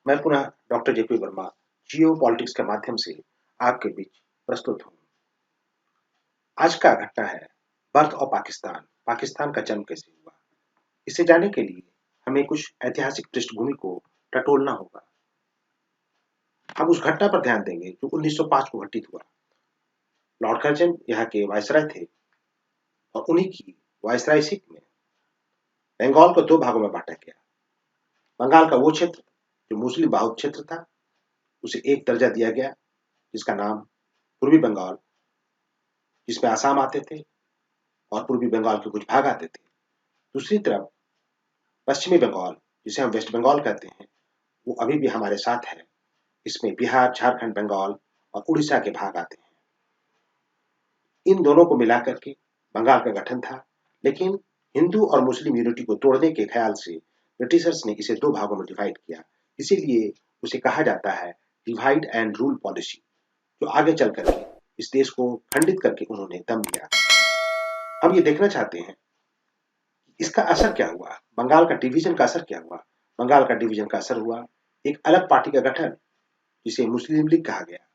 मैं पुनः doctor JP Verma जियो politics के माध्यम से आपके बीच प्रस्तुत हूँ। आज का घटना है बर्थ ऑफ पाकिस्तान। पाकिस्तान का जन्म कैसे हुआ, इसे जानने के लिए हमें कुछ ऐतिहासिक पृष्ठभूमि को टटोलना होगा। हम उस घटना पर ध्यान देंगे जो 1905 को घटित हुआ। लॉर्ड कर्जन यहाँ के वायसराय थे और उन्हीं की वायसरायशिप में बंगाल को दो भागों में बांटा गया। बंगाल का वो क्षेत्र जो मुस्लिम बहुल क्षेत्र था, उसे एक दर्जा दिया गया जिसका नाम पूर्वी बंगाल, जिसमें आसाम आते थे और पूर्वी बंगाल के कुछ भाग आते थे। दूसरी तरफ पश्चिमी बंगाल, जिसे हम वेस्ट बंगाल कहते हैं, वो अभी भी हमारे साथ है। इसमें बिहार, झारखंड, बंगाल और उड़ीसा के भाग आते हैं। इन दोनों को मिलाकर के बंगाल का गठन था, लेकिन हिंदू और मुस्लिम यूनिटी को तोड़ने के ख्याल से ब्रिटिशर्स ने इसे दो भागों में डिवाइड किया। इसीलिए उसे कहा जाता है डिवाइड एंड रूल पॉलिसी, जो आगे चल करके इस देश को खंडित करके उन्होंने दम लिया। हम ये देखना चाहते हैं इसका असर क्या हुआ, बंगाल का डिवीजन का असर क्या हुआ। बंगाल का डिवीजन का असर हुआ एक अलग पार्टी का गठन, जिसे मुस्लिम लीग कहा गया।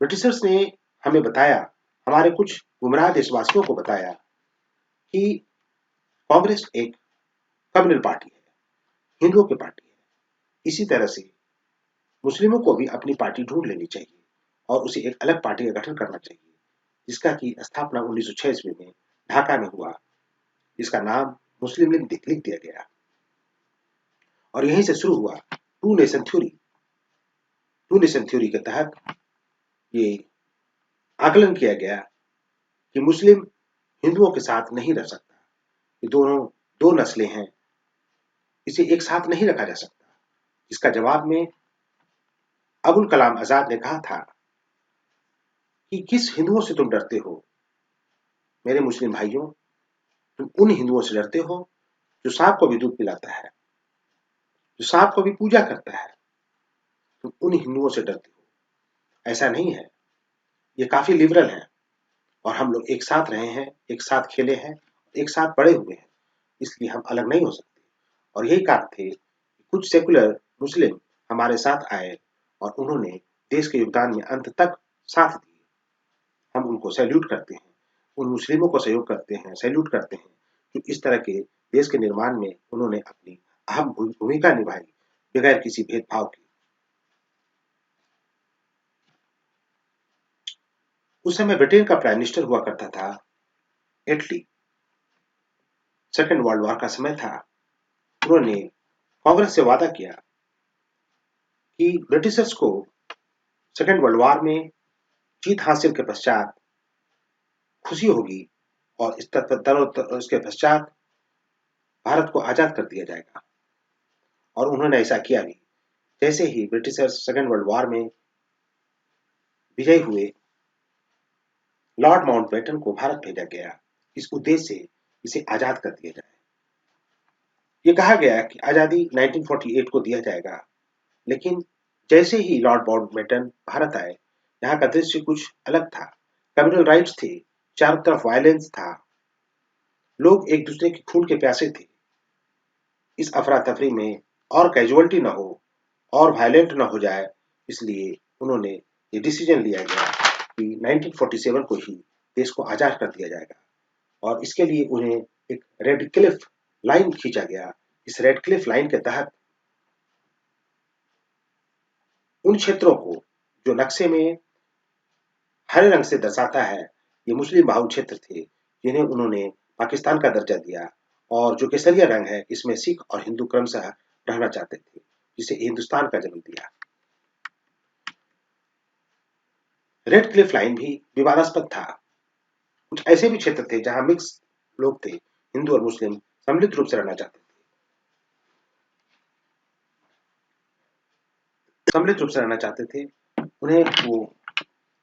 ब्रिटिशर्स ने हमें बताया, हमारे कुछ गुमराह देशवासियों को बताया कि कांग्रेस एक कम्युनल पार्टी है, हिंदुओं की पार्टी है। इसी तरह से मुस्लिमों को भी अपनी पार्टी ढूंढ लेनी चाहिए और उसे एक अलग पार्टी का गठन करना चाहिए, जिसका की स्थापना 1906 ईस्वी में ढाका में हुआ, जिसका नाम मुस्लिम लीग लिख दिया गया। और यहीं से शुरू हुआ two nation theory. Two nation theory के तहत ये आकलन किया गया कि मुस्लिम हिंदुओं के साथ नहीं रह सकता। ये दोनों दो नस्लें हैं, इसे एक साथ नहीं रखा जा सकता। इसका जवाब में अबुल कलाम आजाद ने कहा था कि किस हिंदुओं से तुम डरते हो मेरे मुस्लिम भाइयों, तुम उन हिंदुओं से डरते हो जो सांप को भी दूध पिलाता है, जो सांप को भी पूजा करता है। तुम उन हिंदुओं से डरते हो। ऐसा नहीं है, ये काफी लिबरल है और हम लोग एक साथ रहे हैं, एक साथ खेले हैं, एक साथ बड़े हुए हैं, इसलिए हम अलग नहीं हो सकते। और यही कारण थे कि कुछ सेकुलर मुस्लिम हमारे साथ आए और उन्होंने देश के योगदान में अंत तक साथ दिए। हम उनको सैल्यूट करते हैं, उन मुस्लिमों को सहयोग करते हैं, सैल्यूट करते हैं कि इस तरह के देश के निर्माण में उन्होंने अपनी अहम भूमिका निभाई बगैर किसी भेदभाव के। उस समय ब्रिटेन का प्राइम मिनिस्टर हुआ करता था एटली। सेकेंड वर्ल्ड वॉर का समय था। उन्होंने कांग्रेस से वादा किया कि ब्रिटिशर्स को सेकेंड वर्ल्ड वॉर में जीत हासिल के पश्चात खुशी होगी और इसके पश्चात भारत को आजाद कर दिया जाएगा। और उन्होंने ऐसा किया भी। जैसे ही ब्रिटिशर्स सेकेंड वर्ल्ड वॉर में विजयी हुए, लॉर्ड माउंटबेटन को भारत भेजा गया इस उद्देश्य से इसे आजाद कर दिया जाए। ये कहा गया कि आजादी 1948 को दिया जाएगा, लेकिन जैसे ही लॉर्ड माउंटबेटन भारत आए, यहाँ का दृश्य कुछ अलग था। कम्युनल राइट्स थे, चारों तरफ वायलेंस था, लोग एक दूसरे के खून के प्यासे थे। इस अफरा तफरी में और कैजुअलिटी न हो और वायलेंट न हो जाए, इसलिए उन्होंने ये डिसीजन लिया गया कि 1947 को ही देश को आजाद कर दिया जाएगा। और इसके लिए उन्हें एक रेड क्लिफ लाइन खींचा गया। इस रेड क्लिफ लाइन के तहत उन क्षेत्रों को जो नक्शे में हरे रंग से दर्शाता है, ये मुस्लिम बाहुल क्षेत्र थे, जिन्हें उन्होंने पाकिस्तान का दर्जा दिया। और जो केसरिया रंग है, इसमें सिख और हिंदू क्रमशः रहना चाहते थे, जिसे हिंदुस्तान का जन्म दिया। रेड क्लिफ लाइन भी विवादास्पद था। कुछ ऐसे भी क्षेत्र थे जहां मिक्स लोग थे, हिंदू और मुस्लिम सम्मिलित रूप से रहना चाहते थे। सम्मिलित रूप से रहना चाहते थे, उन्हें वो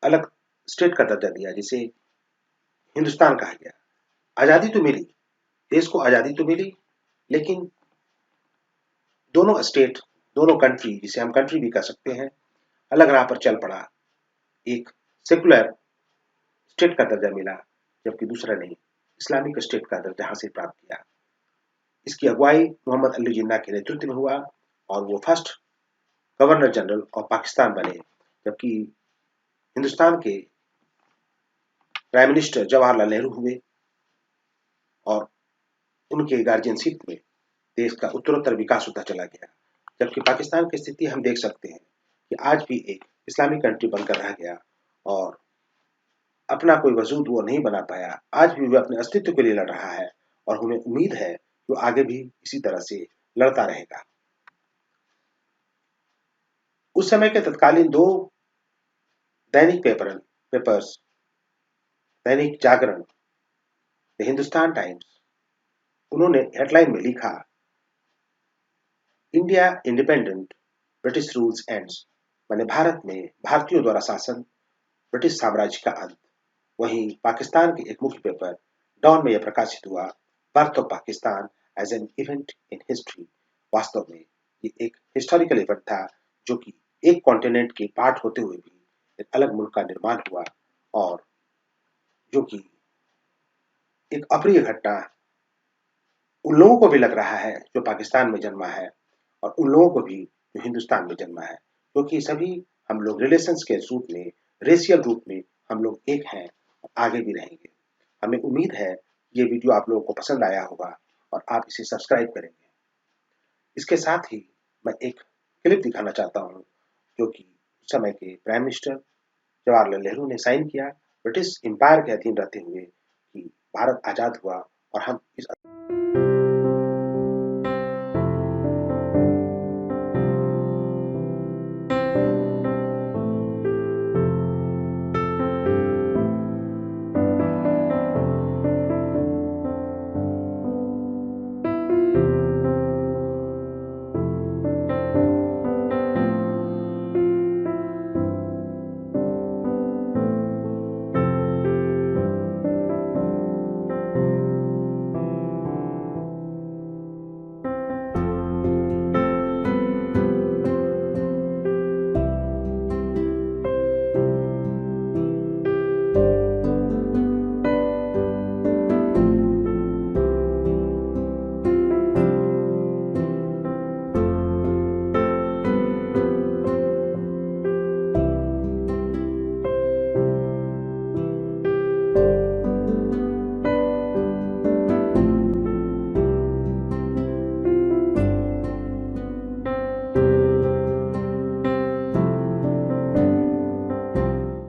अलग स्टेट का दर्जा दिया, जिसे हिंदुस्तान कहा गया। आजादी तो मिली, देश को आजादी तो मिली, लेकिन दोनों स्टेट, दोनों कंट्री, जिसे हम कंट्री भी कह सकते हैं, अलग राह पर चल पड़ा। एक सेकुलर स्टेट का दर्जा मिला, जबकि दूसरा ने इस्लामिक स्टेट का दर्जा हासिल प्राप्त किया। इसकी अगुवाई मोहम्मद अली जिन्ना के नेतृत्व में हुआ और वो first governor general of Pakistan बने, जबकि हिंदुस्तान के प्राइम मिनिस्टर जवाहरलाल नेहरू हुए और उनके गार्जियनशिप में देश का उत्तरोत्तर विकास होता चला गया। जबकि पाकिस्तान की स्थिति हम देख सकते हैं कि आज भी एक इस्लामिक कंट्री बनकर रह गया और अपना कोई वजूद वो नहीं बना पाया। आज भी वह अपने अस्तित्व के लिए लड़ रहा है और हमें उम्मीद है कि वो आगे भी इसी तरह से लड़ता रहेगा। उस समय के तत्कालीन दो दैनिक papers, Dainik Jagran, the Hindustan times, उन्होंने हेडलाइन में लिखा, India independent, British rules ends, माने भारत में भारतीयों द्वारा शासन, ब्रिटिश साम्राज्य का अंत। वहीं पाकिस्तान के एक मुख्य पेपर डॉन में यह प्रकाशित हुआ, birth of Pakistan as an event in history. वास्तव में ये एक हिस्टोरिकल इवेंट था, जो कि एक कॉन्टिनेंट के पार्ट होते हुए भी एक अलग मुल्क का निर्माण हुआ और जो कि एक अप्रिय घटना उन लोगों को भी लग रहा है जो पाकिस्तान में जन्मा है और उन लोगों को भी जो हिंदुस्तान में जन्मा है, क्योंकि सभी हम लोग रिलेशंस के रूप में, रेशियल रूप में हम लोग एक हैं और आगे भी रहेंगे। हमें उम्मीद है ये वीडियो आप लोगों को पसंद आया होगा और आप इसे सब्सक्राइब करेंगे। इसके साथ ही मैं एक क्लिप दिखाना चाहता हूँ, जो कि उस समय के प्राइम मिनिस्टर जवाहरलाल नेहरू ने साइन किया ब्रिटिश एम्पायर के अधीन रहते हुए कि भारत आज़ाद हुआ और हम इस